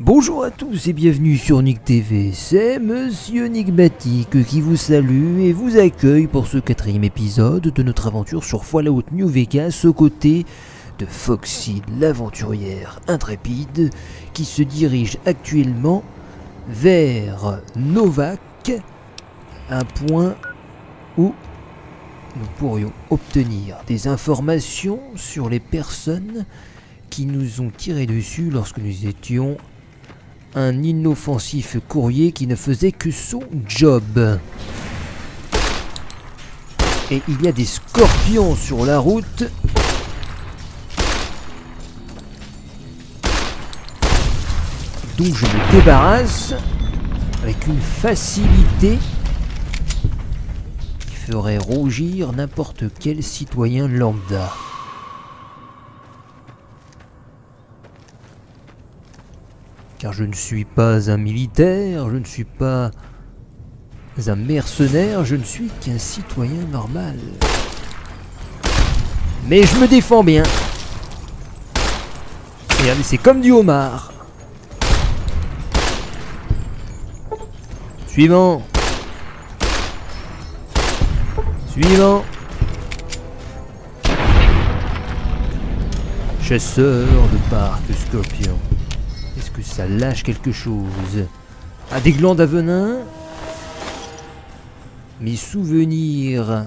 Bonjour à tous et bienvenue sur Nick TV, c'est Monsieur Enigmatique qui vous salue et vous accueille pour ce 4e épisode de notre aventure sur Fallout New Vegas aux côtés de Foxy, l'aventurière intrépide qui se dirige actuellement vers Novac, un point où nous pourrions obtenir des informations sur les personnes qui nous ont tiré dessus lorsque nous étions un inoffensif courrier qui ne faisait que son job. Et il y a des scorpions sur la route. Donc je me débarrasse avec une facilité qui ferait rougir n'importe quel citoyen lambda. Car je ne suis pas un militaire, je ne suis pas un mercenaire, je ne suis qu'un citoyen normal. Mais je me défends bien. Regardez, c'est comme du homard. Suivant. Suivant. Chasseur de parc scorpion. Est-ce que ça lâche quelque chose? Ah, des glandes à venin? Mes souvenirs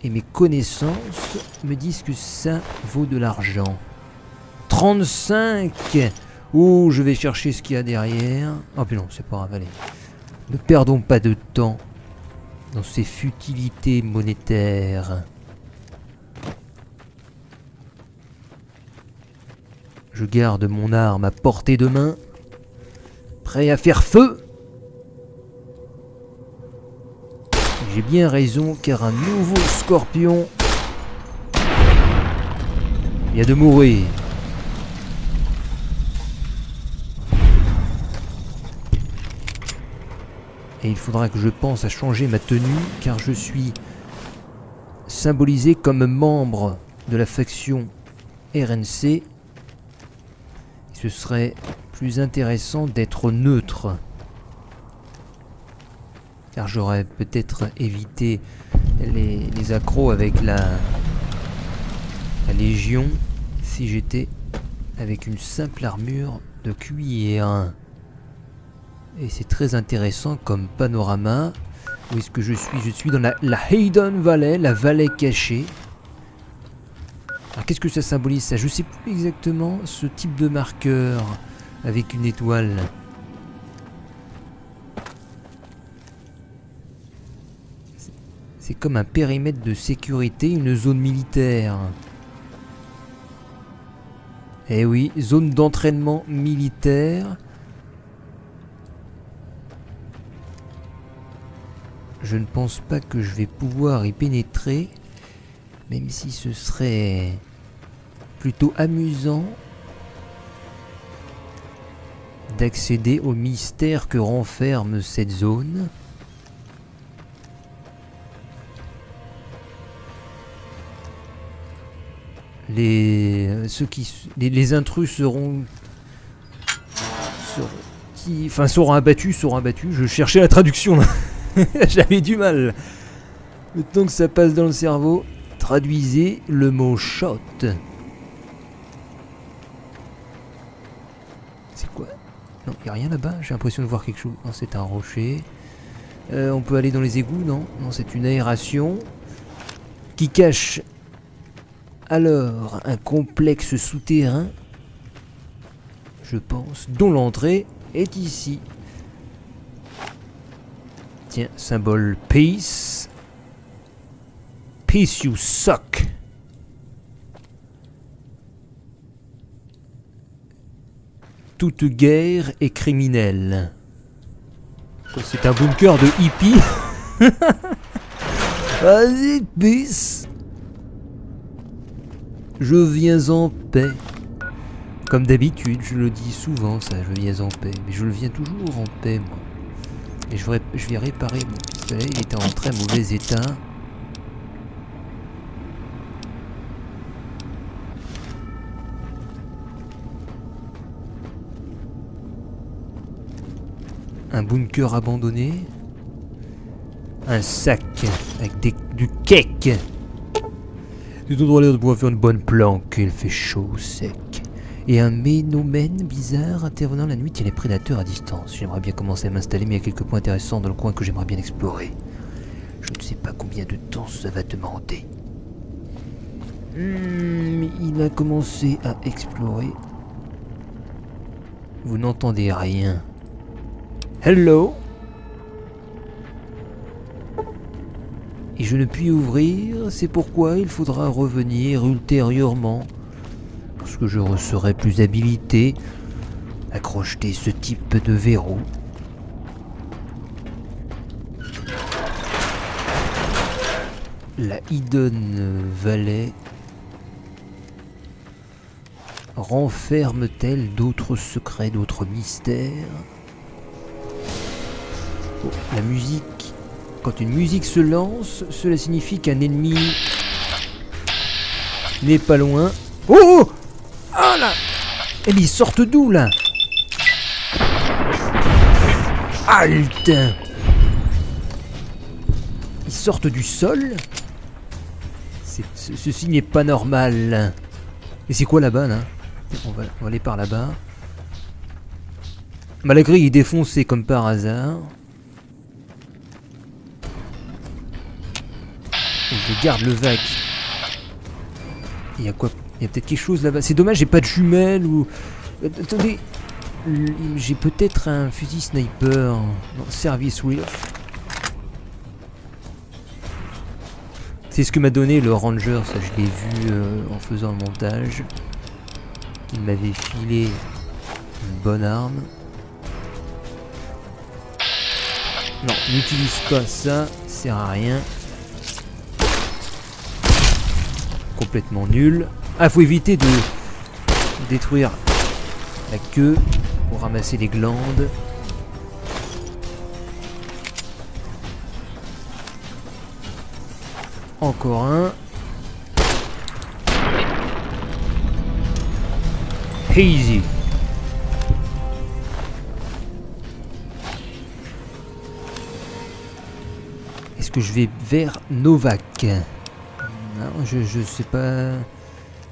et mes connaissances me disent que ça vaut de l'argent. 35! Oh, je vais chercher ce qu'il y a derrière. Oh, puis non, c'est pas grave, allez. Ne perdons pas de temps dans ces futilités monétaires. Je garde mon arme à portée de main, prêt à faire feu. J'ai bien raison car un nouveau scorpion vient de mourir. Et il faudra que je pense à changer ma tenue car je suis symbolisé comme membre de la faction RNC. Ce serait plus intéressant d'être neutre. Car j'aurais peut-être évité les accros avec la Légion si j'étais avec une simple armure de cuir. Et c'est très intéressant comme panorama. Où est-ce que je suis? Je suis dans la Hayden Valley, la vallée cachée. Alors qu'est-ce que ça symbolise ça? Je sais plus exactement ce type de marqueur avec une étoile. C'est comme un périmètre de sécurité, une zone militaire. Eh oui, zone d'entraînement militaire. Je ne pense pas que je vais pouvoir y pénétrer. Même si ce serait plutôt amusant d'accéder au mystère que renferme cette zone. Les intrus seront abattus, Je cherchais la traduction là. J'avais du mal. Le temps que ça passe dans le cerveau. Traduisez le mot shot. C'est quoi? Non, il n'y a rien là-bas. J'ai l'impression de voir quelque chose. Non, c'est un rocher. On peut aller dans les égouts, non? Non, c'est une aération qui cache alors un complexe souterrain, je pense, dont l'entrée est ici. Tiens, symbole peace. Peace you suck. Toute guerre est criminelle. C'est un bunker de hippies. Vas-y, peace. Je viens en paix. Comme d'habitude, je le dis souvent ça, je viens en paix. Mais je le viens toujours en paix, moi. Et je vais réparer mon pistolet, il était en très mauvais état. Un bunker abandonné. Un sac avec du cake. C'est endroit l'air de pouvoir faire une bonne planque, il fait chaud, sec. Et un ménomène bizarre intervenant la nuit tient les prédateurs à distance. J'aimerais bien commencer à m'installer, mais il y a quelques points intéressants dans le coin que j'aimerais bien explorer. Je ne sais pas combien de temps ça va demander. Il a commencé à explorer. Vous n'entendez rien. Hello? Et je ne puis ouvrir, c'est pourquoi il faudra revenir ultérieurement. Lorsque je serai plus habilité à crocheter ce type de verrou. La Hidden Valley renferme-t-elle d'autres secrets, d'autres mystères? Oh, la musique. Quand une musique se lance, cela signifie qu'un ennemi n'est pas loin. Oh! Ah là! Eh bien, ils sortent d'où là? Halte! Ils sortent du sol? Ceci n'est pas normal. Et c'est quoi là-bas là? On va aller par là-bas. Malgré il est défoncé comme par hasard. Je garde le vac. Il y a quoi? Il y a peut-être quelque chose là-bas. C'est dommage, j'ai pas de jumelles ou... Attendez. J'ai peut-être un fusil sniper. Non, service wheel. C'est ce que m'a donné le ranger, ça je l'ai vu en faisant le montage. Il m'avait filé une bonne arme. Non, n'utilise pas ça, ça sert à rien. Complètement nul. Ah, faut éviter de détruire la queue pour ramasser les glandes. Encore un. Easy. Est-ce que je vais vers Novak? Non, je sais pas.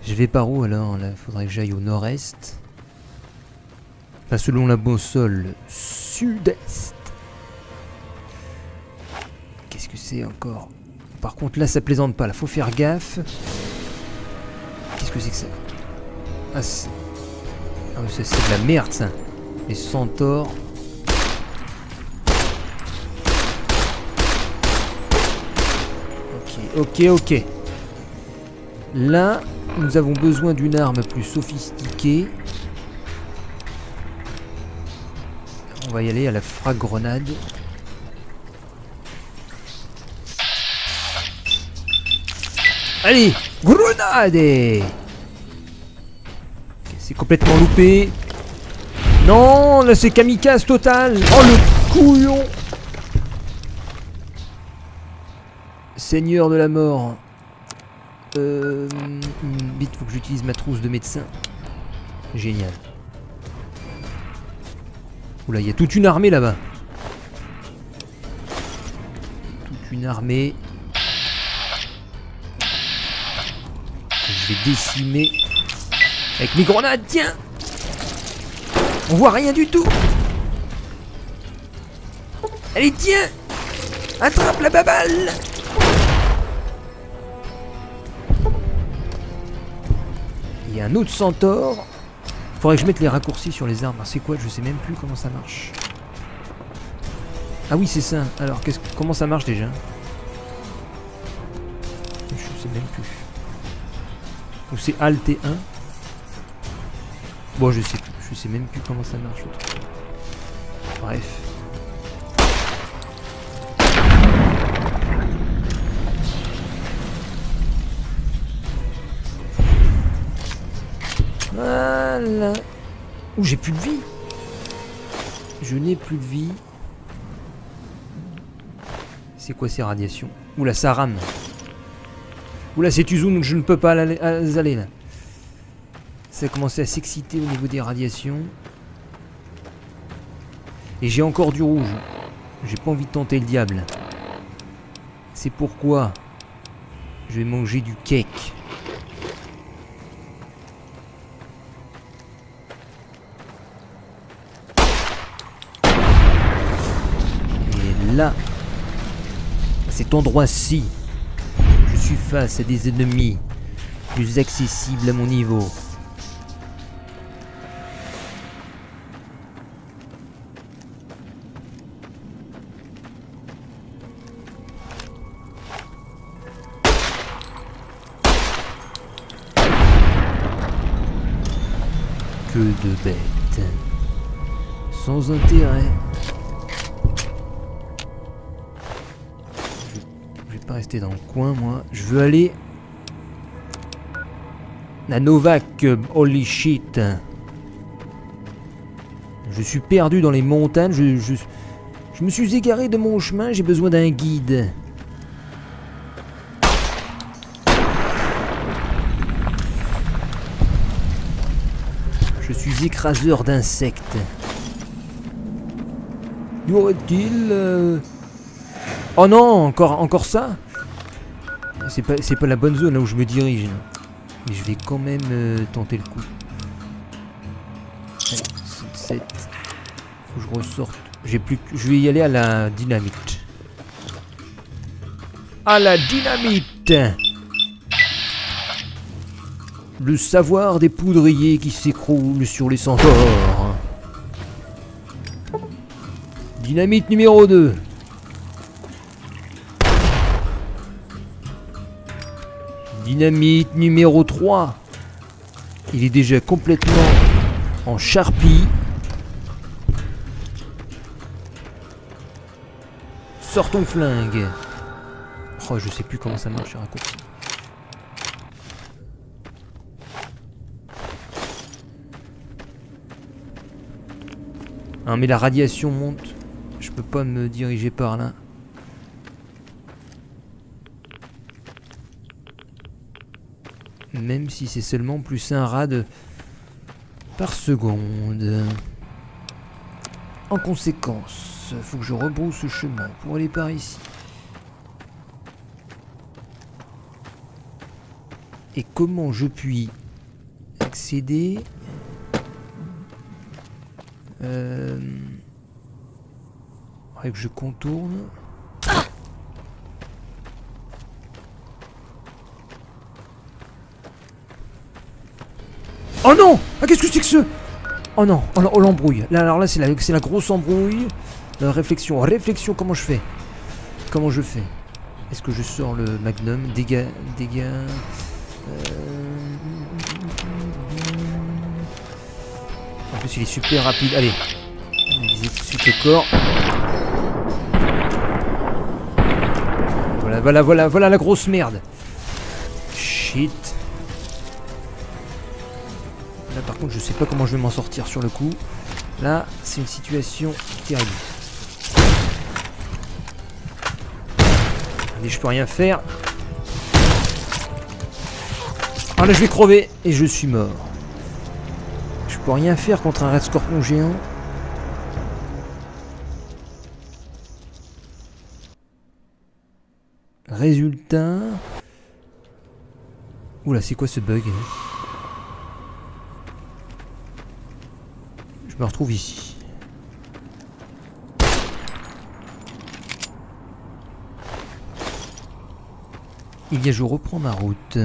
Je vais par où alors? Là, faudrait que j'aille au nord-est. Enfin, selon la boussole, sud-est. Qu'est-ce que c'est encore? Par contre, là, ça plaisante pas. Là, faut faire gaffe. Qu'est-ce que c'est que ça? Ah, c'est de la merde, ça. Les centaures. Ok. Là, nous avons besoin d'une arme plus sophistiquée. On va y aller à la frag-grenade. Allez, grenade! Okay, c'est complètement loupé. Non, là c'est kamikaze total. Oh le couillon! Seigneur de la mort. Vite, faut que j'utilise ma trousse de médecin. Génial. Oula, il y a toute une armée là-bas. Toute une armée. Je vais décimer avec mes grenades, tiens. On voit rien du tout. Allez, tiens. Attrape la baballe. Il y a un autre centaure. Faudrait que je mette les raccourcis sur les armes. C'est quoi? Je sais même plus comment ça marche. Ah oui, c'est ça. Alors, comment ça marche déjà? Je sais même plus. Ou c'est Alt et 1. Bon, je sais même plus comment ça marche. Bref. là. Ouh, j'ai plus de vie. Je n'ai plus de vie. C'est quoi ces radiations? Oula, ça rame. Oula, c'est Uzun, donc je ne peux pas aller là. Ça a commencé à s'exciter au niveau des radiations. Et j'ai encore du rouge. J'ai pas envie de tenter le diable. C'est pourquoi je vais manger du cake. Et là, à cet endroit-ci, je suis face à des ennemis plus accessibles à mon niveau. Que de bêtes. Sans intérêt. Je vais pas rester dans le coin, moi. Je veux aller... à Novak, holy shit. Je suis perdu dans les montagnes. Je me suis égaré de mon chemin. J'ai besoin d'un guide. Je suis écraseur d'insectes. Y aurait-il... Oh non, encore ça? C'est pas la bonne zone là où je me dirige. Mais je vais quand même tenter le coup. Allez, 7. Faut que je ressorte. Je vais y aller à la dynamite. À la dynamite! Le savoir des poudriers qui s'écroule sur les centaures. Dynamite numéro 2. Dynamite numéro 3. Il est déjà complètement en charpie. Sors ton flingue. Oh, je sais plus comment ça marche, un raccourci. Hein, mais la radiation monte. Je peux pas me diriger par là. Même si c'est seulement plus un rad par seconde. En conséquence, faut que je rebrousse chemin pour aller par ici. Et comment je puis accéder ? Faudrait que je contourne. Oh non! Ah, qu'est-ce que c'est que ce... Oh non, oh l'embrouille. Là, alors là, c'est la grosse embrouille. Réflexion, comment je fais? Comment je fais? Est-ce que je sors le magnum? Dégâts... En plus, il est super rapide. Allez. On va viser tout de suite le corps. Voilà la grosse merde. Shit. Là, par contre, je sais pas comment je vais m'en sortir sur le coup. Là, c'est une situation terrible. Allez, je peux rien faire. Ah là, je vais crever et je suis mort. Je peux rien faire contre un red scorpion géant. Résultat... Oula, c'est quoi ce bug? Je me retrouve ici. Il y a, je reprends ma route.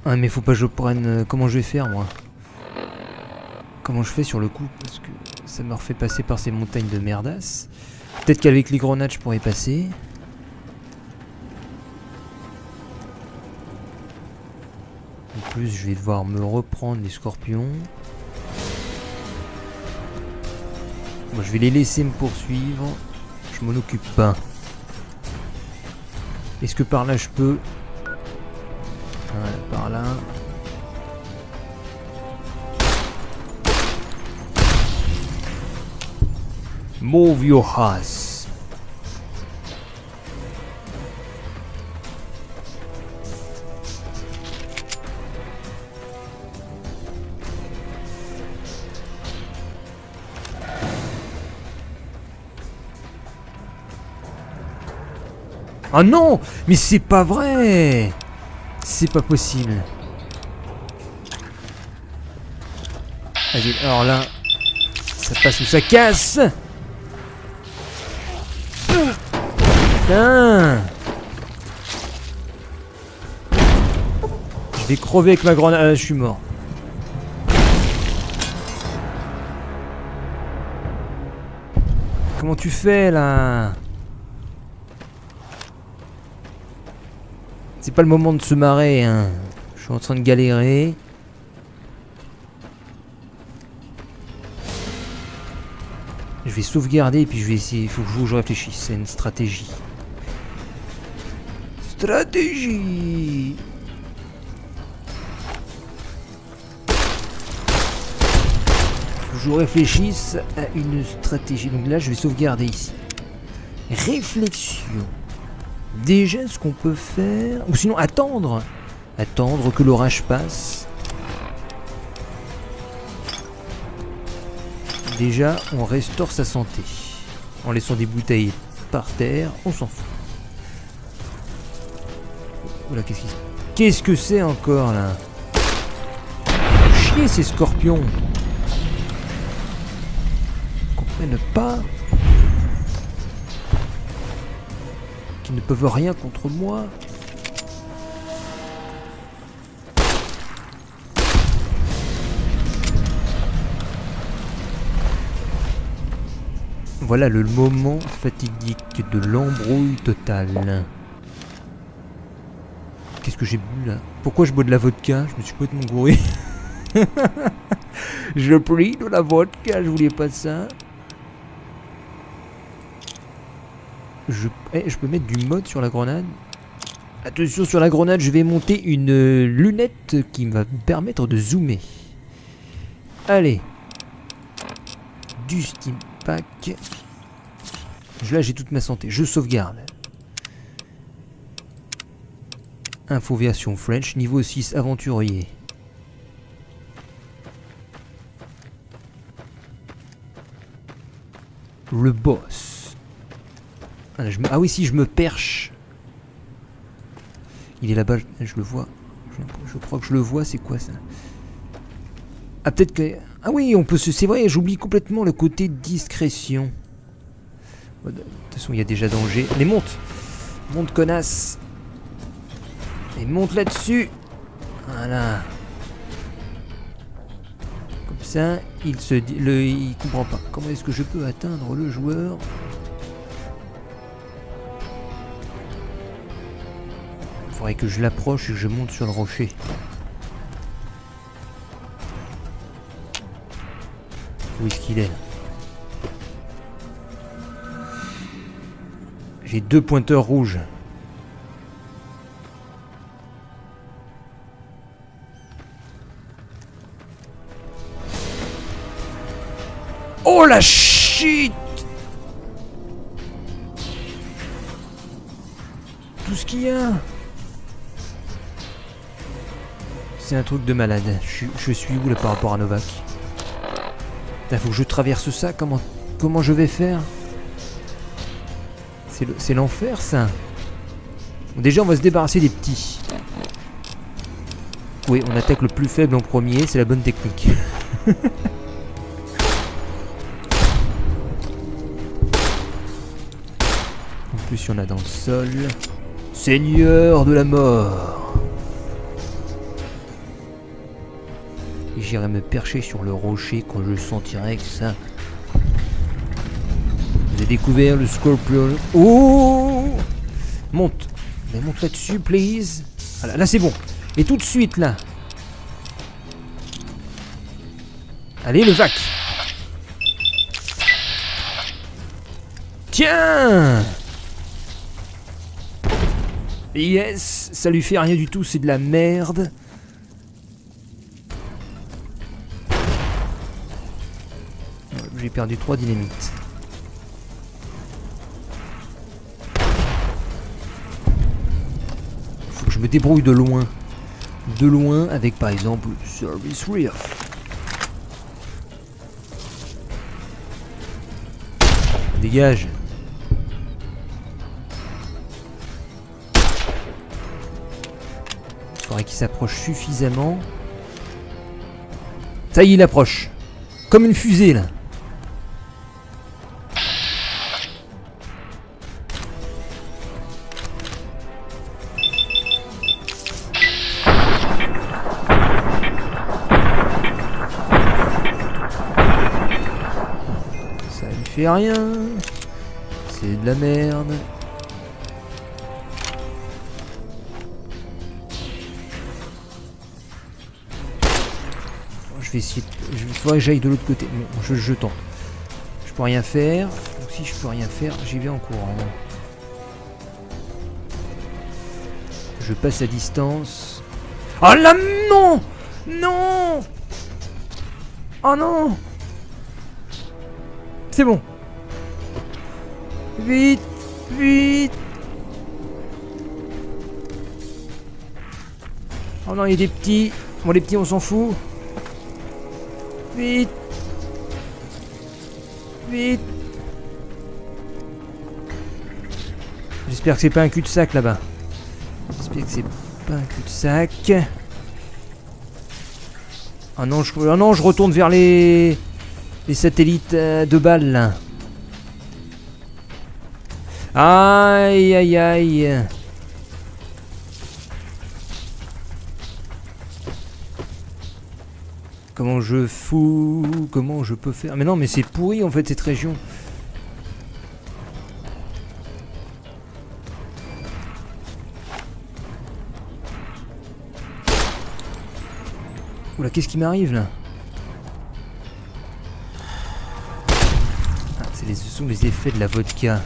Ah mais faut pas que je prenne... Comment je vais faire moi? Comment je fais sur le coup? Parce que ça me refait passer par ces montagnes de merdasse. Peut-être qu'avec les grenades je pourrais passer. En plus je vais devoir me reprendre les scorpions. Moi je vais les laisser me poursuivre. Je m'en occupe pas. Est-ce que par là je peux... Voilà, par là. Move your ass. Ah non, mais c'est pas vrai. C'est pas possible. Vas-y, alors là, ça passe ou ça casse. Putain. Je vais crever avec ma grenade. Ah, je suis mort. Comment tu fais là? C'est pas le moment de se marrer, hein. Je suis en train de galérer. Je vais sauvegarder et puis je vais essayer. Il faut que je réfléchisse. C'est une stratégie. Stratégie. Faut que je réfléchisse à une stratégie. Donc là, je vais sauvegarder ici. Réflexion. Déjà, ce qu'on peut faire... Ou sinon, attendre. Attendre que l'orage passe. Déjà, on restaure sa santé. En laissant des bouteilles par terre, on s'en fout. Oula, qu'est-ce que c'est encore, là? Chier, ces scorpions. Ils comprennent pas. Qui ne peuvent rien contre moi. Voilà le moment fatidique de l'embrouille totale. Qu'est-ce que j'ai bu là? Pourquoi je bois de la vodka? Je me suis complètement gouré. Je prie de la vodka, je voulais pas ça. Je peux mettre du mode sur la grenade. Attention, sur la grenade, je vais monter une lunette qui va me permettre de zoomer. Allez. Du steam pack. Là, j'ai toute ma santé. Je sauvegarde. Infoviation French, niveau 6, aventurier. Le boss. Ah oui, si, je me perche. Il est là-bas, je le vois. Je crois que je le vois, c'est quoi ça? Ah, peut-être que... Ah oui, on peut se... C'est vrai, j'oublie complètement le côté discrétion. De toute façon, il y a déjà danger. Allez, monte! Monte, connasse! Et monte là-dessus! Voilà. Comme ça, il se dit... Il comprend pas. Comment est-ce que je peux atteindre le joueur? Il faudrait que je l'approche et que je monte sur le rocher. Où est-ce qu'il est, là? J'ai 2 pointeurs rouges. Oh la shit! Tout ce qu'il y a. C'est un truc de malade. Je suis où là par rapport à Novak? Putain, faut que je traverse ça. Comment je vais faire? C'est l'enfer, ça. Bon, déjà, on va se débarrasser des petits. Oui, on attaque le plus faible en premier. C'est la bonne technique. En plus, il y en a dans le sol. Seigneur de la mort. J'irai me percher sur le rocher quand je sentirai que ça... J'ai découvert le scorpion. Oh! Monte. Mais monte là-dessus, please. Voilà, là c'est bon. Et tout de suite, là. Allez, le vac. Tiens! Yes, ça lui fait rien du tout, c'est de la merde. J'ai perdu 3 dynamites. Faut que je me débrouille de loin. De loin avec par exemple Service Rear. Dégage. Il faudrait qu'il s'approche suffisamment. Ça y est, il approche. Comme une fusée là. Ça lui fait rien. C'est de la merde. Je vais essayer. Il faudrait que j'aille de l'autre côté. Bon, je tente. Je peux rien faire. Donc si je peux rien faire, j'y vais en courant. Je passe à distance. Oh là non! Non! Oh non! C'est bon. Vite! Vite! Oh non, il y a des petits. Bon, les petits, on s'en fout. Vite! Vite! J'espère que c'est pas un cul-de-sac là-bas. J'espère que c'est pas un cul-de-sac. Oh non, je retourne vers les satellites de balles là. Aïe aïe aïe. Comment je fous? Comment je peux faire? Mais non, mais c'est pourri en fait cette région. Oula, qu'est-ce qui m'arrive là? Ah, ce sont les effets de la vodka.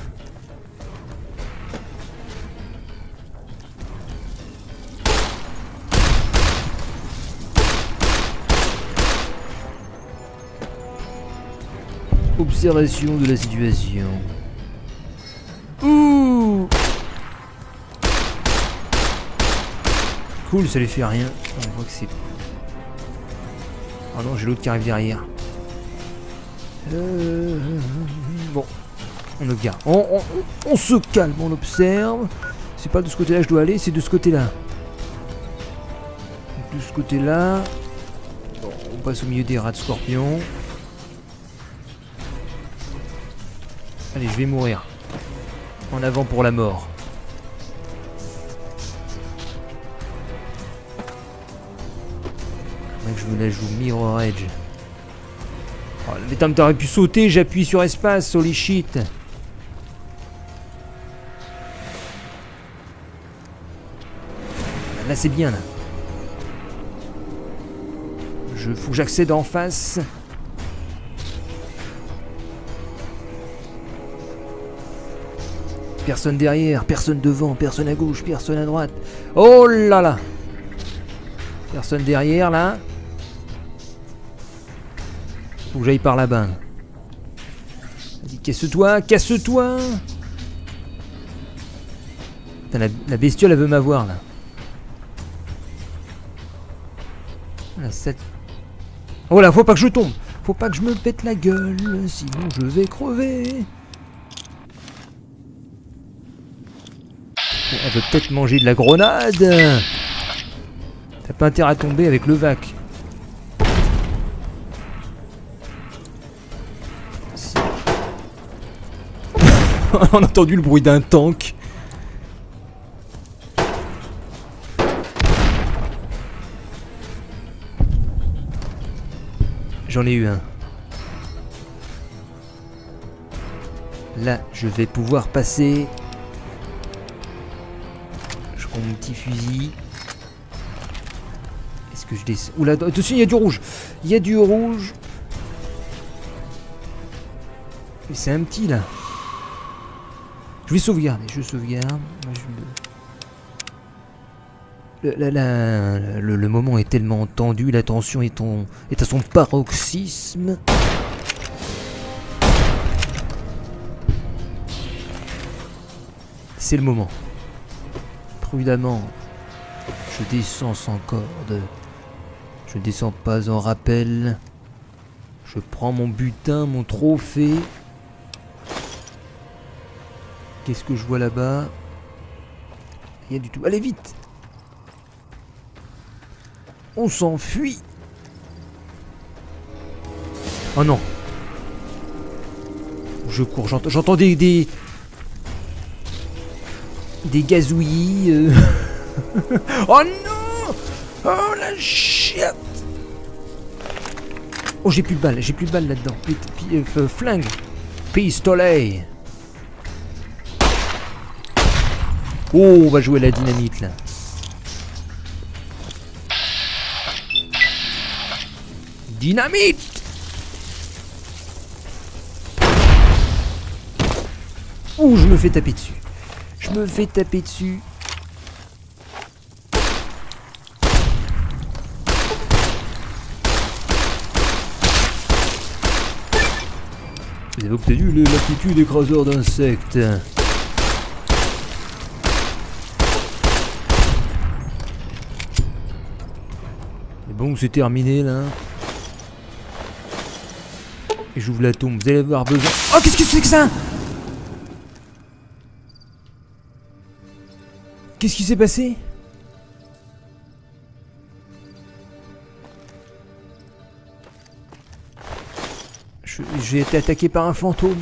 Observation de la situation. Ouh! Cool, ça lui fait rien. On voit que c'est... Oh non, j'ai l'autre qui arrive derrière. Bon, on observe. On se calme, on observe. C'est pas de ce côté-là que je dois aller, c'est de ce côté-là. De ce côté-là. Bon, on passe au milieu des rats de scorpion. Allez, je vais mourir. En avant pour la mort. Je me la joue Mirror Edge. Oh, mais t'aurais pu sauter, j'appuie sur espace, holy shit. Là c'est bien là. Faut que j'accède en face. Personne derrière, personne devant, personne à gauche, personne à droite. Oh là là. Personne derrière là. Faut que j'aille par là-bas. Vas-y, casse-toi, casse-toi. Putain, la bestiole, elle veut m'avoir là. Oh là, faut pas que je tombe. Faut pas que je me pète la gueule, sinon je vais crever. Elle veut peut-être manger de la grenade. T'as pas intérêt à tomber avec le vac. On a entendu le bruit d'un tank. J'en ai eu un. Là, je vais pouvoir passer. Je prends mon petit fusil. Est-ce que je descends? Oula, dessus, il y a du rouge. Il y a du rouge. Mais c'est un petit là. Je vais sauvegarder, je sauvegarde. Moi, Le moment est tellement tendu, la tension est à son paroxysme. C'est le moment. Prudemment, je descends sans corde. Je descends pas en rappel. Je prends mon butin, mon trophée. Qu'est-ce que je vois là-bas? Rien du tout. Allez vite! On s'enfuit. Oh non. Je cours, j'entends des gazouillis. Oh non! Oh la chiette! Oh j'ai plus de balles là-dedans. Flingue. Pistolet. Oh on va jouer à la dynamite là. Dynamite! Ouh, je me fais taper dessus. Vous avez obtenu l'aptitude écraseur d'insectes. Et bon, c'est terminé là. Et j'ouvre la tombe, vous allez avoir besoin... Oh, qu'est-ce que c'est que ça? Qu'est-ce qui s'est passé? J'ai été attaqué par un fantôme.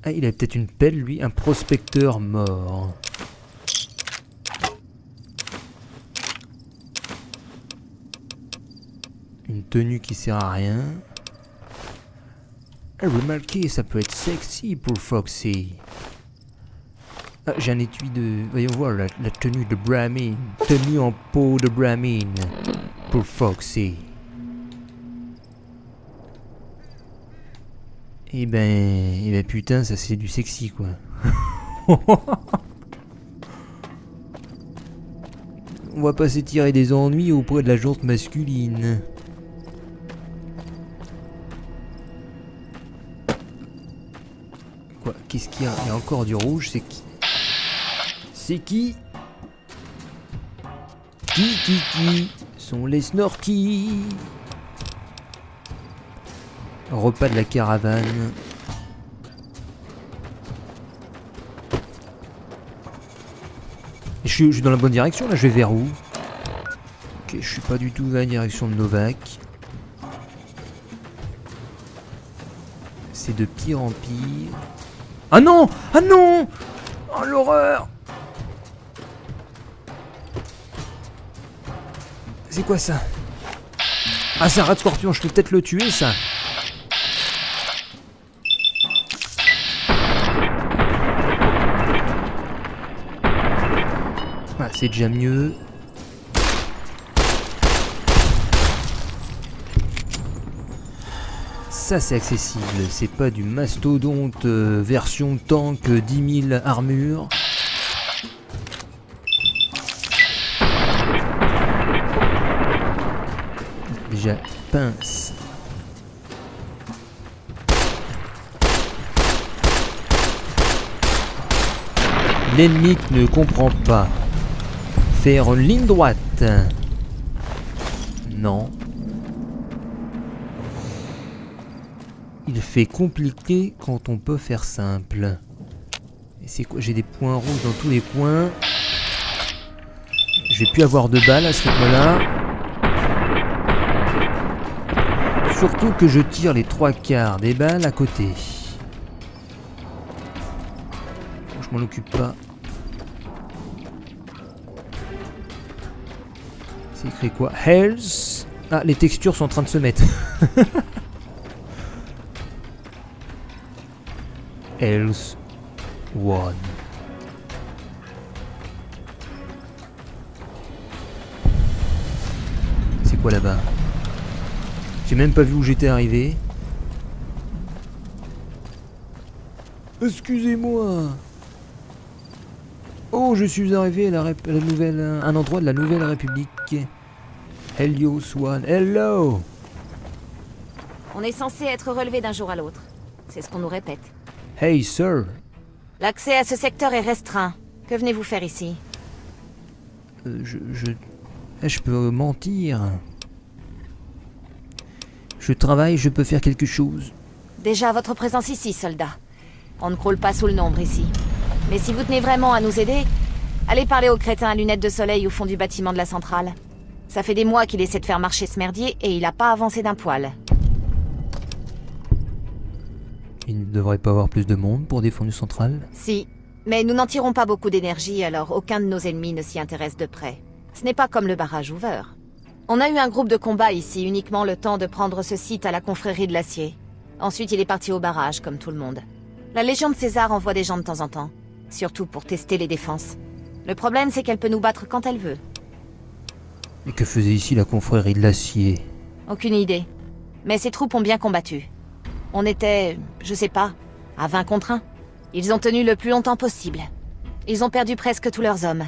Ah, il a peut-être une pelle, lui, un prospecteur mort. Une tenue qui sert à rien. Ah, remarquez, ça peut être sexy pour Foxy. Ah, j'ai un étui de... Voyons voir la tenue de Brahmin. Tenue en peau de Brahmin pour Foxy. Eh ben putain, ça c'est du sexy quoi. On va pas s'étirer des ennuis auprès de la jante masculine. Quoi? Qu'est-ce qu'il y a? Il y a encore du rouge, c'est qui? C'est qui? Qui sont les snorkies? Repas de la caravane. Je suis dans la bonne direction là, je vais vers où? Ok, je suis pas du tout dans la direction de Novak. C'est de pire en pire. Ah non! Ah non! Oh l'horreur! C'est quoi ça? Ah c'est un rat de scorpion, je peux peut-être le tuer ça. Ah, c'est déjà mieux. Ça c'est accessible, c'est pas du mastodonte version tank 10 000 armures. Déjà, pince. L'ennemi ne comprend pas. Faire une ligne droite. Non. Il fait compliqué quand on peut faire simple. Et c'est quoi? J'ai des points rouges dans tous les coins. Je vais plus avoir de balles à ce rythme-là. Surtout que je tire les 3/4 des balles à côté. Je m'en occupe pas. C'est écrit quoi? Health. Ah, les textures sont en train de se mettre. Health 1. C'est quoi là-bas? J'ai même pas vu où j'étais arrivé. Excusez-moi. Oh, je suis arrivé à un endroit de la Nouvelle République. Helios One. Hello. On est censé être relevé d'un jour à l'autre. C'est ce qu'on nous répète. Hey, sir. L'accès à ce secteur est restreint. Que venez-vous faire ici? Je peux mentir. Je travaille, je peux faire quelque chose. Déjà, votre présence ici, soldat. On ne croule pas sous le nombre ici. Mais si vous tenez vraiment à nous aider, allez parler au crétin à lunettes de soleil au fond du bâtiment de la centrale. Ça fait des mois qu'il essaie de faire marcher ce merdier et il a pas avancé d'un poil. Il ne devrait pas avoir plus de monde pour défendre une centrale? Si, mais nous n'en tirons pas beaucoup d'énergie, alors aucun de nos ennemis ne s'y intéresse de près. Ce n'est pas comme le barrage Hoover. On a eu un groupe de combat ici uniquement le temps de prendre ce site à la confrérie de l'acier. Ensuite, il est parti au barrage, comme tout le monde. La Légion de César envoie des gens de temps en temps, surtout pour tester les défenses. Le problème, c'est qu'elle peut nous battre quand elle veut. Et que faisait ici la confrérie de l'acier? Aucune idée. Mais ces troupes ont bien combattu. On était, je sais pas, à 20 contre 1. Ils ont tenu le plus longtemps possible. Ils ont perdu presque tous leurs hommes.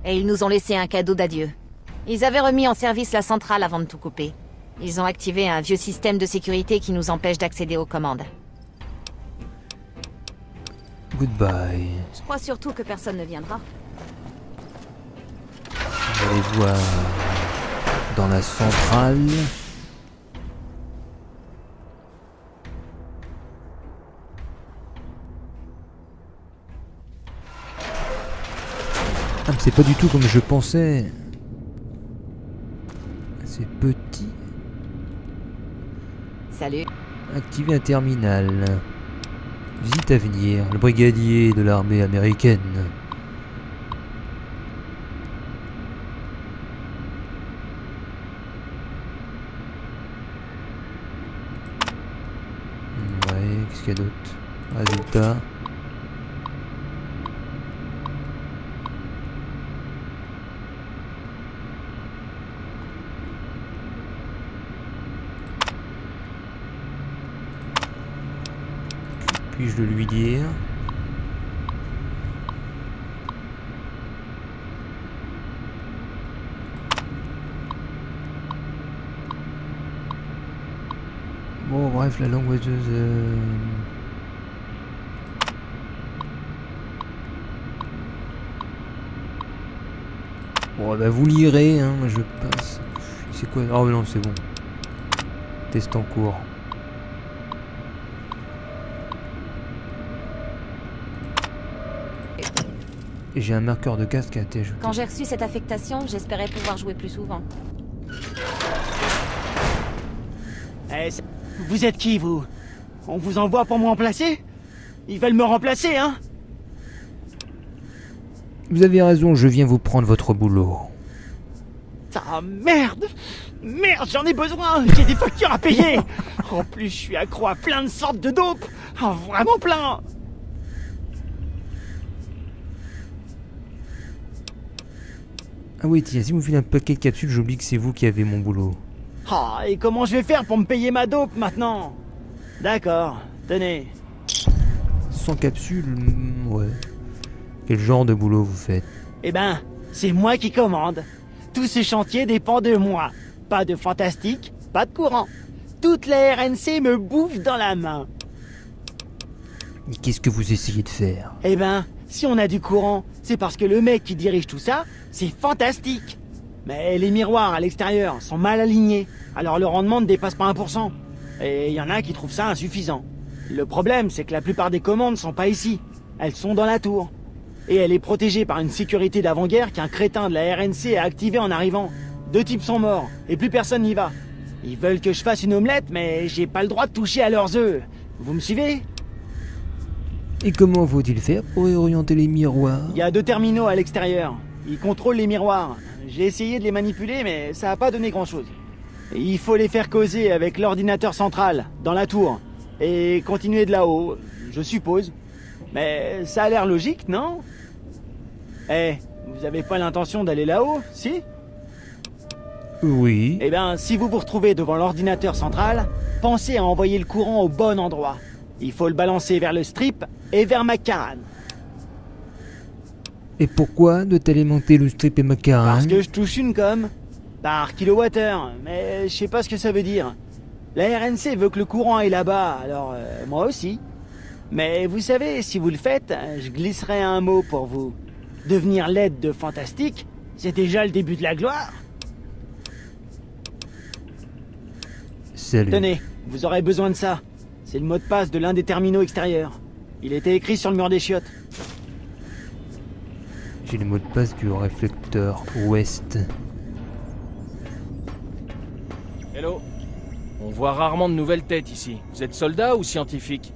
Et ils nous ont laissé un cadeau d'adieu. Ils avaient remis en service la centrale avant de tout couper. Ils ont activé un vieux système de sécurité qui nous empêche d'accéder aux commandes. Goodbye. Je crois surtout que personne ne viendra. On va aller voir dans la centrale. Ah, mais c'est pas du tout comme je pensais. C'est petit. Salut. Activer un terminal. Visite à venir. Le brigadier de l'armée américaine. Ouais, qu'est-ce qu'il y a d'autre? Résultat. Puis-je le lui dire? Bon, bref, la langue oiseuse... Bon, bah vous lirez, hein, moi je passe. C'est quoi? Oh non, c'est bon. Test en cours. Et j'ai un marqueur de casque à t'ajouter. Quand j'ai reçu cette affectation, j'espérais pouvoir jouer plus souvent. Vous êtes qui, vous? On vous envoie pour me remplacer? Ils veulent me remplacer, hein? Vous avez raison, je viens vous prendre votre boulot. Ah, merde! Merde, j'en ai besoin! J'ai des factures à payer! En plus, je suis accro à plein de sortes de dope! Oh, vraiment plein! Ah oui, tiens, si vous me filez un paquet de capsules, j'oublie que c'est vous qui avez mon boulot. Ah, et comment je vais faire pour me payer ma dope maintenant? D'accord, tenez. 100 capsules, ouais. Quel genre de boulot vous faites? Eh ben, c'est moi qui commande. Tout ce chantier dépend de moi. Pas de fantastique, pas de courant. Toute la RNC me bouffe dans la main. Et qu'est-ce que vous essayez de faire? Eh ben, si on a du courant, c'est parce que le mec qui dirige tout ça, c'est fantastique. Mais les miroirs à l'extérieur sont mal alignés, alors le rendement ne dépasse pas 1%. Et il y en a qui trouvent ça insuffisant. Le problème, c'est que la plupart des commandes sont pas ici. Elles sont dans la tour. Et elle est protégée par une sécurité d'avant-guerre qu'un crétin de la RNC a activé en arrivant. 2 types sont morts, et plus personne n'y va. Ils veulent que je fasse une omelette, mais j'ai pas le droit de toucher à leurs œufs. Vous me suivez? Et comment faut-il faire pour orienter les miroirs? Il y a 2 terminaux à l'extérieur. Ils contrôlent les miroirs. J'ai essayé de les manipuler, mais ça a pas donné grand-chose. Il faut les faire causer avec l'ordinateur central, dans la tour. Et continuer de là-haut, je suppose. Mais ça a l'air logique, non? Eh, vous avez pas l'intention d'aller là-haut, si? Oui. Eh ben, si vous vous retrouvez devant l'ordinateur central, pensez à envoyer le courant au bon endroit. Il faut le balancer vers le strip et vers Macaran. Et pourquoi doit alimenter le strip et Macaran? Parce que je touche une com. Par kilowattheure, mais je sais pas ce que ça veut dire. La RNC veut que le courant aille là-bas, alors moi aussi. Mais vous savez, si vous le faites, je glisserai un mot pour vous. Devenir l'aide de Fantastique, c'est déjà le début de la gloire. Salut. Tenez, vous aurez besoin de ça. C'est le mot de passe de l'un des terminaux extérieurs. Il était écrit sur le mur des chiottes. J'ai le mot de passe du réflecteur ouest. Hello. On voit rarement de nouvelles têtes ici. Vous êtes soldat ou scientifique?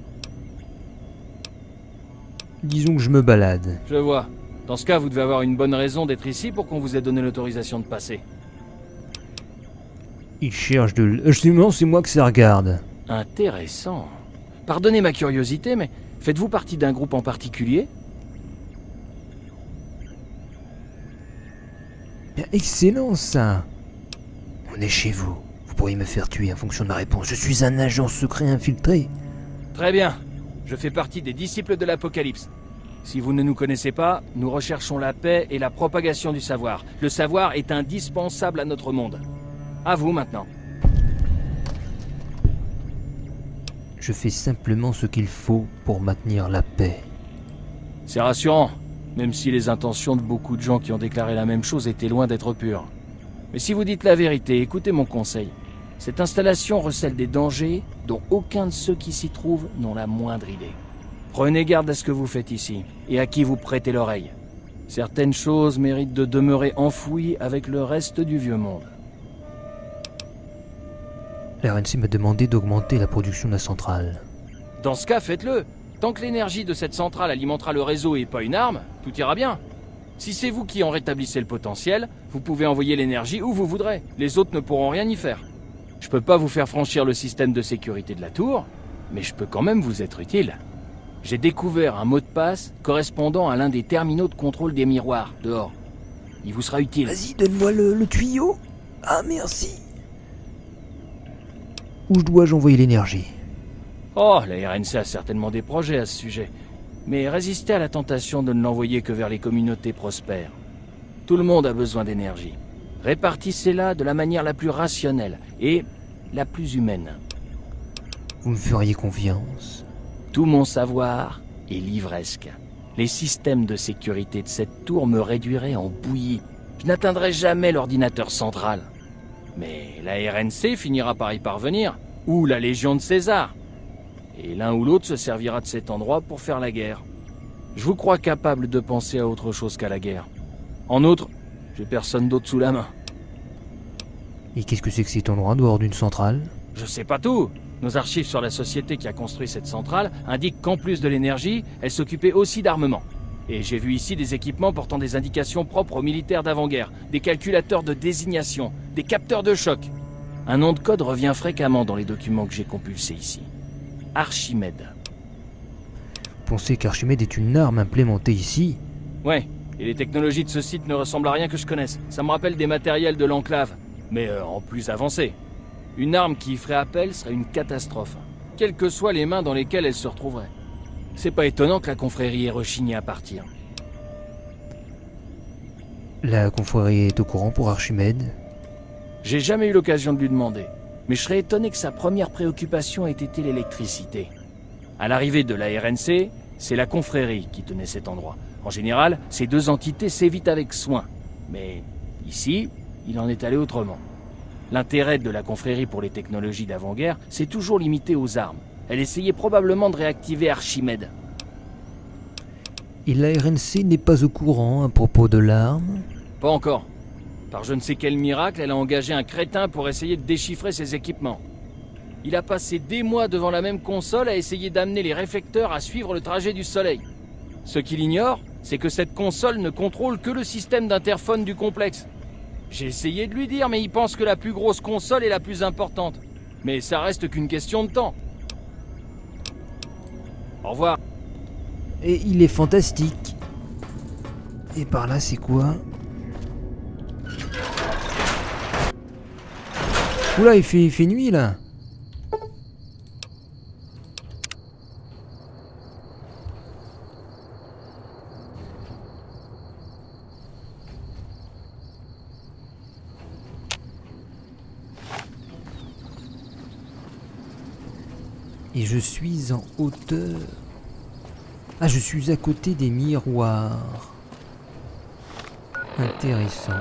Disons que je me balade. Je vois. Dans ce cas, vous devez avoir une bonne raison d'être ici pour qu'on vous ait donné l'autorisation de passer. Il cherche de justement, c'est moi que ça regarde. Intéressant. Pardonnez ma curiosité, mais faites-vous partie d'un groupe en particulier? Bien, excellent ça. On est chez vous. Vous pourriez me faire tuer en fonction de ma réponse. Je suis un agent secret infiltré. Très bien. Je fais partie des disciples de l'Apocalypse. Si vous ne nous connaissez pas, nous recherchons la paix et la propagation du savoir. Le savoir est indispensable à notre monde. À vous maintenant. Je fais simplement ce qu'il faut pour maintenir la paix. C'est rassurant, même si les intentions de beaucoup de gens qui ont déclaré la même chose étaient loin d'être pures. Mais si vous dites la vérité, écoutez mon conseil. Cette installation recèle des dangers dont aucun de ceux qui s'y trouvent n'ont la moindre idée. Prenez garde à ce que vous faites ici, et à qui vous prêtez l'oreille. Certaines choses méritent de demeurer enfouies avec le reste du vieux monde. La RNC m'a demandé d'augmenter la production de la centrale. Dans ce cas, faites-le. Tant que l'énergie de cette centrale alimentera le réseau et pas une arme, tout ira bien. Si c'est vous qui en rétablissez le potentiel, vous pouvez envoyer l'énergie où vous voudrez. Les autres ne pourront rien y faire. Je peux pas vous faire franchir le système de sécurité de la tour, mais je peux quand même vous être utile. J'ai découvert un mot de passe correspondant à l'un des terminaux de contrôle des miroirs, dehors. Il vous sera utile. Vas-y, donne-moi le tuyau. Ah, merci. Où dois-je envoyer l'énergie? Oh, la RNC a certainement des projets à ce sujet. Mais résistez à la tentation de ne l'envoyer que vers les communautés prospères. Tout le monde a besoin d'énergie. Répartissez-la de la manière la plus rationnelle et la plus humaine. Vous me feriez confiance? Tout mon savoir est livresque. Les systèmes de sécurité de cette tour me réduiraient en bouillie. Je n'atteindrai jamais l'ordinateur central. Mais la RNC finira par y parvenir, ou la Légion de César. Et l'un ou l'autre se servira de cet endroit pour faire la guerre. Je vous crois capable de penser à autre chose qu'à la guerre. En outre, j'ai personne d'autre sous la main. Et qu'est-ce que c'est que cet endroit en dehors d'une centrale? Je sais pas tout. Nos archives sur la société qui a construit cette centrale indiquent qu'en plus de l'énergie, elle s'occupait aussi d'armement. Et j'ai vu ici des équipements portant des indications propres aux militaires d'avant-guerre, des calculateurs de désignation, des capteurs de choc. Un nom de code revient fréquemment dans les documents que j'ai compulsés ici. Archimède. Vous pensez qu'Archimède est une arme implémentée ici? Ouais, et les technologies de ce site ne ressemblent à rien que je connaisse. Ça me rappelle des matériels de l'enclave, mais en plus avancé. Une arme qui y ferait appel serait une catastrophe, quelles que soient les mains dans lesquelles elle se retrouverait. C'est pas étonnant que la confrérie ait rechigné à partir. La confrérie est au courant pour Archimède? J'ai jamais eu l'occasion de lui demander, mais je serais étonné que sa première préoccupation ait été l'électricité. À l'arrivée de la RNC, c'est la confrérie qui tenait cet endroit. En général, ces deux entités s'évitent avec soin. Mais ici, il en est allé autrement. L'intérêt de la confrérie pour les technologies d'avant-guerre s'est toujours limité aux armes. Elle essayait probablement de réactiver Archimède. Et la RNC n'est pas au courant à propos de l'arme? Pas encore. Par je ne sais quel miracle, elle a engagé un crétin pour essayer de déchiffrer ses équipements. Il a passé des mois devant la même console à essayer d'amener les réflecteurs à suivre le trajet du soleil. Ce qu'il ignore, c'est que cette console ne contrôle que le système d'interphone du complexe. J'ai essayé de lui dire, mais il pense que la plus grosse console est la plus importante. Mais ça reste qu'une question de temps. Au revoir. Et il est fantastique. Et par là, c'est quoi? Oula, il fait nuit, là. Et je suis en hauteur. Ah, je suis à côté des miroirs. Intéressant.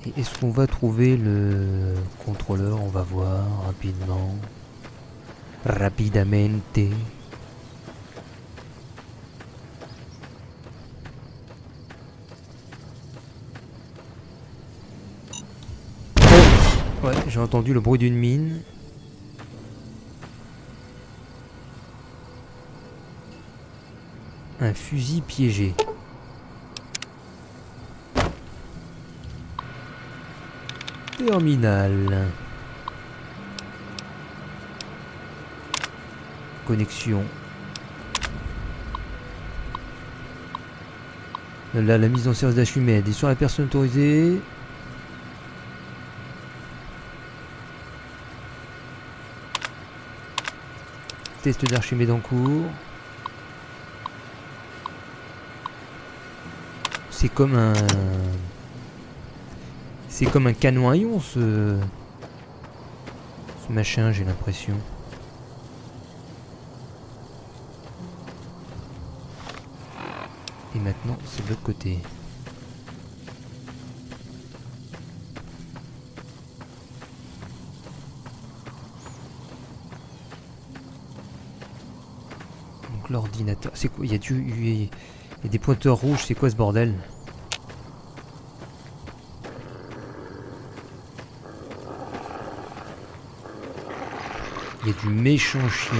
Et est-ce qu'on va trouver le contrôleur? On va voir rapidement. Rapidamente. Oh ouais, j'ai entendu le bruit d'une mine. Un fusil piégé. Terminal. Connexion. Là, la mise en service d'Archimède. Et sur la personne autorisée. Test d'Archimède en cours. C'est comme un... C'est comme un canon à ion ce machin, j'ai l'impression. Et maintenant, c'est de l'autre côté. Donc l'ordinateur... C'est quoi? Il y a des pointeurs rouges, c'est quoi ce bordel? Il y a du méchant chien.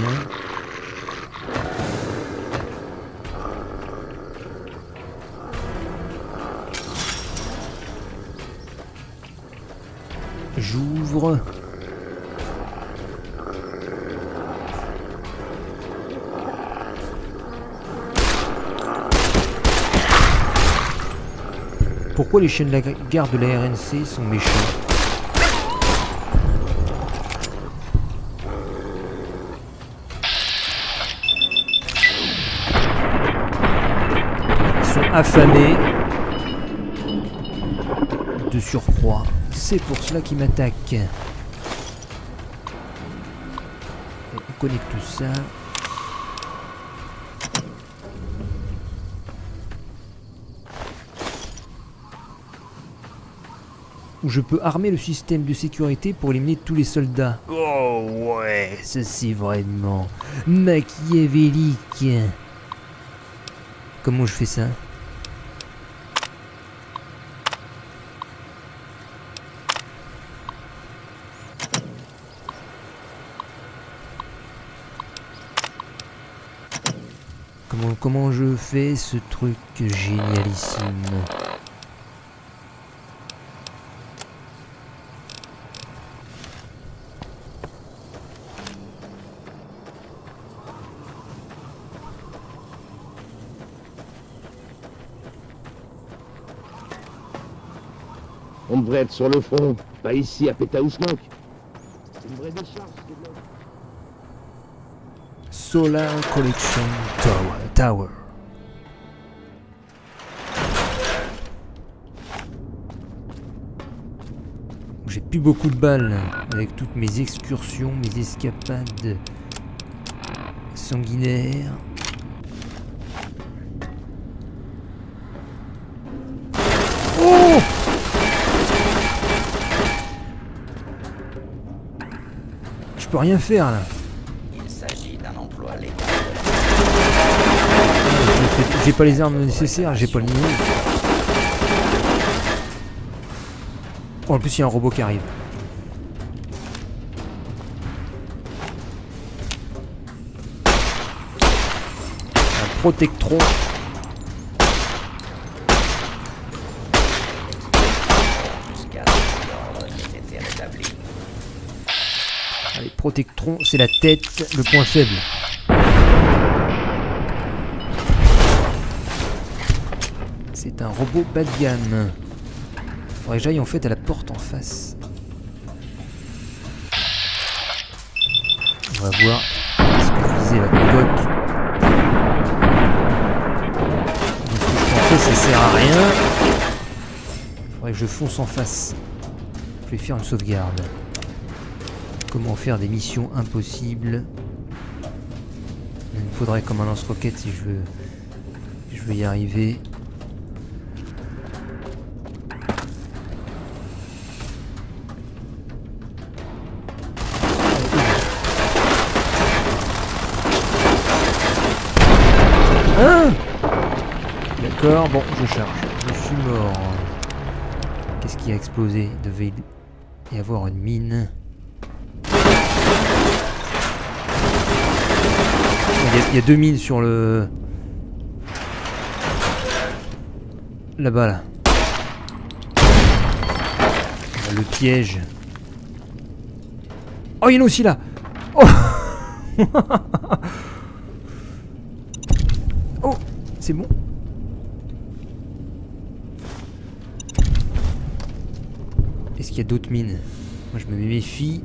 J'ouvre. Pourquoi les chiens de la garde de la RNC sont méchants? Affamé de surcroît, c'est pour cela qu'il m'attaque. On connecte tout ça. Où je peux armer le système de sécurité pour éliminer tous les soldats. Oh ouais, ça c'est vraiment machiavélique. Comment je fais ça? Comment je fais ce truc génialissime? On devrait être sur le front, pas ici à Pétaouchnok. C'est une vraie décharge. Solar Collection Tower. J'ai plus beaucoup de balles avec toutes mes excursions, mes escapades sanguinaires. Oh! Je peux rien faire là. J'ai pas les armes nécessaires, j'ai pas le niveau. Oh, en plus, il y a un robot qui arrive. Un protectron. Allez, protectron, c'est la tête, le point faible. C'est un robot bas de gamme. Faudrait que j'aille en fait à la porte en face. On va voir. Est-ce que viser la coque? Donc, ce que je pensais, ça sert à rien. Faudrait que je fonce en face. Je vais faire une sauvegarde. Comment faire des missions impossibles. Il me faudrait comme un lance-roquette si je veux y arriver. Hein? D'accord, bon, je charge. Je suis mort. Qu'est-ce qui a explosé? Il devait y avoir une mine. Il y a deux mines sur le... Là-bas, là. Le piège. Oh, il y en a aussi là. Oh, oh, c'est bon. Est-ce qu'il y a d'autres mines? Moi, je me méfie.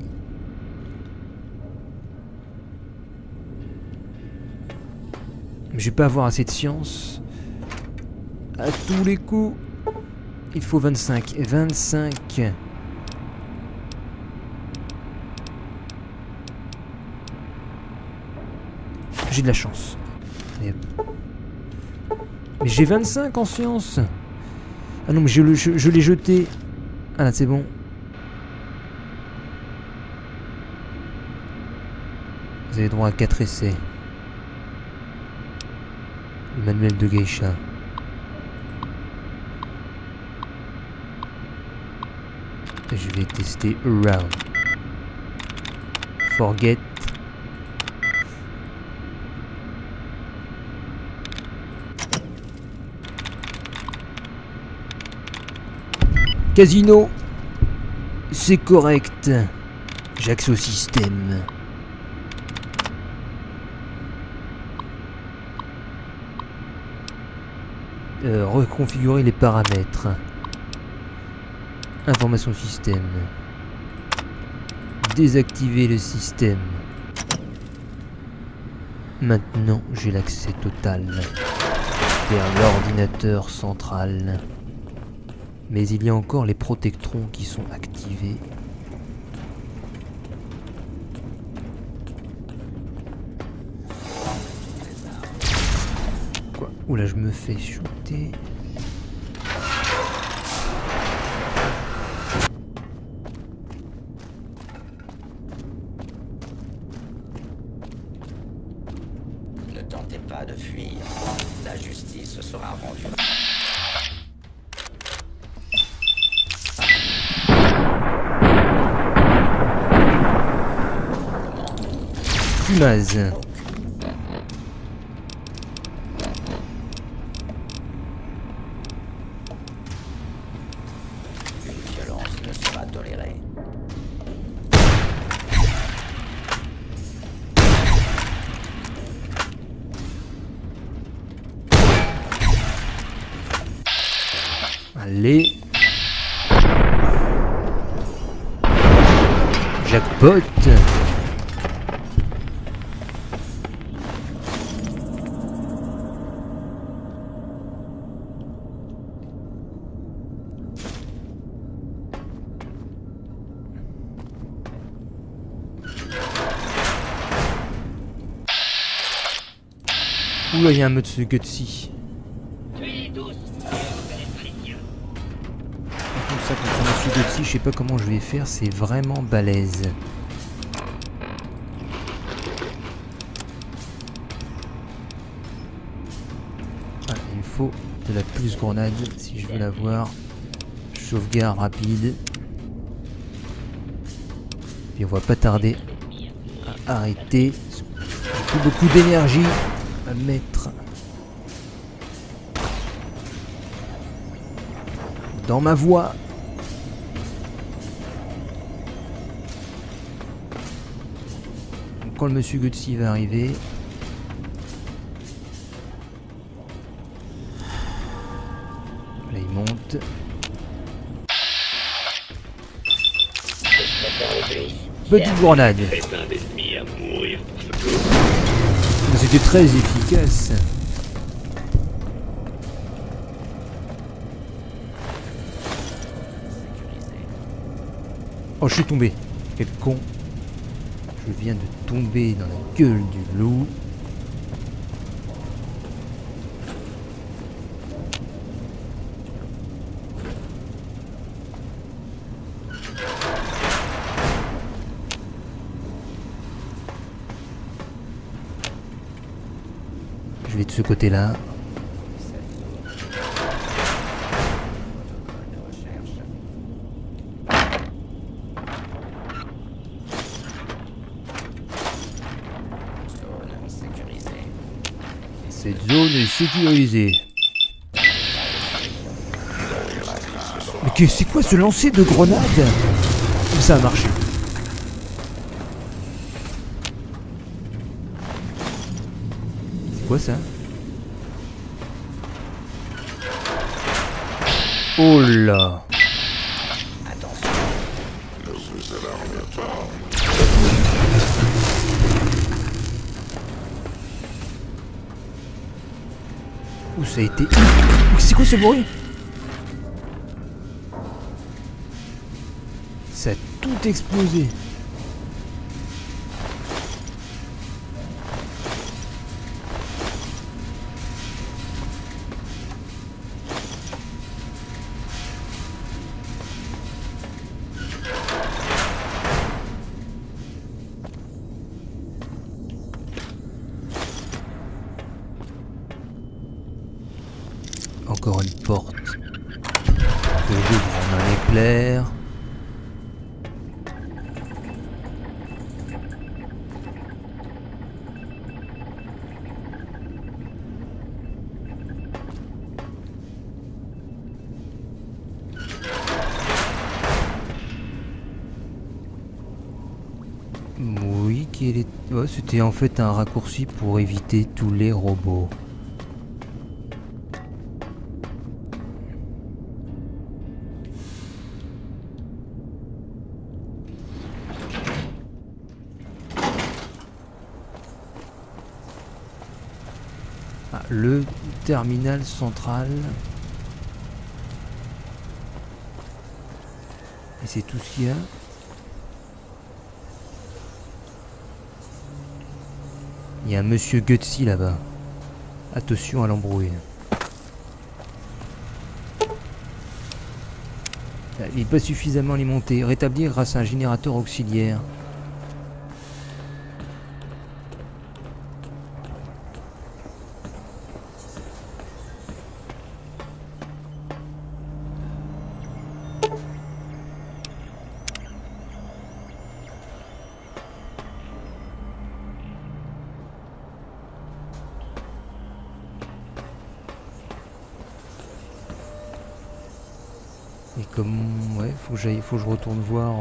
Mais je vais pas avoir assez de science. À tous les coups. Il faut 25. 25. J'ai de la chance. Allez, mais j'ai 25 en science. Ah non, mais je l'ai jeté. Ah là, c'est bon. Vous avez droit à 4 essais. Le manuel de geisha. Je vais tester around. Forget. Casino. C'est correct. J'accède au système. Reconfigurer les paramètres. Information système. Désactiver le système. Maintenant, j'ai l'accès total vers l'ordinateur central. Mais il y a encore les protectrons qui sont activés. Quoi? Oula, je me fais shooter. Ne tentez pas de fuir. La justice sera rendue. Punaise. Une violence ne sera tolérée. Allez. Jackpot. Oula, il y a un mode de Gutsy. Ça, contre Monsieur Gutsy, je sais pas comment je vais faire, c'est vraiment balèze. Ah, il me faut de la plus grenade si je veux l'avoir. Sauvegarde rapide. Puis on va pas tarder à arrêter. J'ai plus beaucoup d'énergie à mettre dans ma voie. Quand le monsieur Gutsy va arriver, là il monte. Petite grenade. C'était très efficace. Oh, je suis tombé. Quel con. Je viens de tomber dans la gueule du loup. Je vais de ce côté-là. Zone sécurisée. Cette zone est sécurisée. Mais c'est quoi ce lancer de grenades? Ça a marché. C'est quoi ça? Oh là! Où ça a été? C'est quoi ce bruit? Ça a tout explosé. Encore une porte. Que j'ouvre en un éclair. Oui, c'était en fait un raccourci pour éviter tous les robots. Ah, le terminal central. Et c'est tout ce qu'il y a. Il y a un monsieur Gutsy là-bas. Attention à l'embrouille. Il n'est pas suffisamment alimenté. Rétablir grâce à un générateur auxiliaire. Et comme... Ouais, faut que je retourne voir...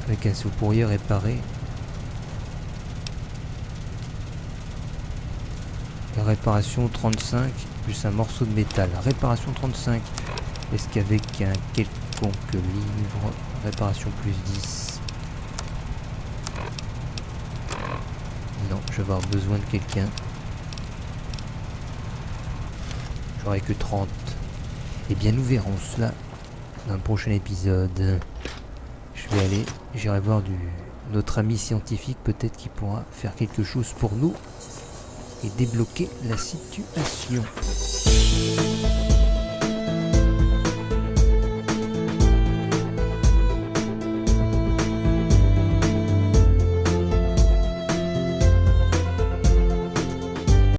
Avec un si vous pourriez réparer... Réparation 35 plus un morceau de métal. Réparation 35. Est-ce qu'avec un quelconque livre, réparation plus 10. Non, je vais avoir besoin de quelqu'un. J'aurai que 30. Eh bien, nous verrons cela dans un prochain épisode. Je vais aller, j'irai voir notre ami scientifique, peut-être qu'il pourra faire quelque chose pour nous et débloquer la situation.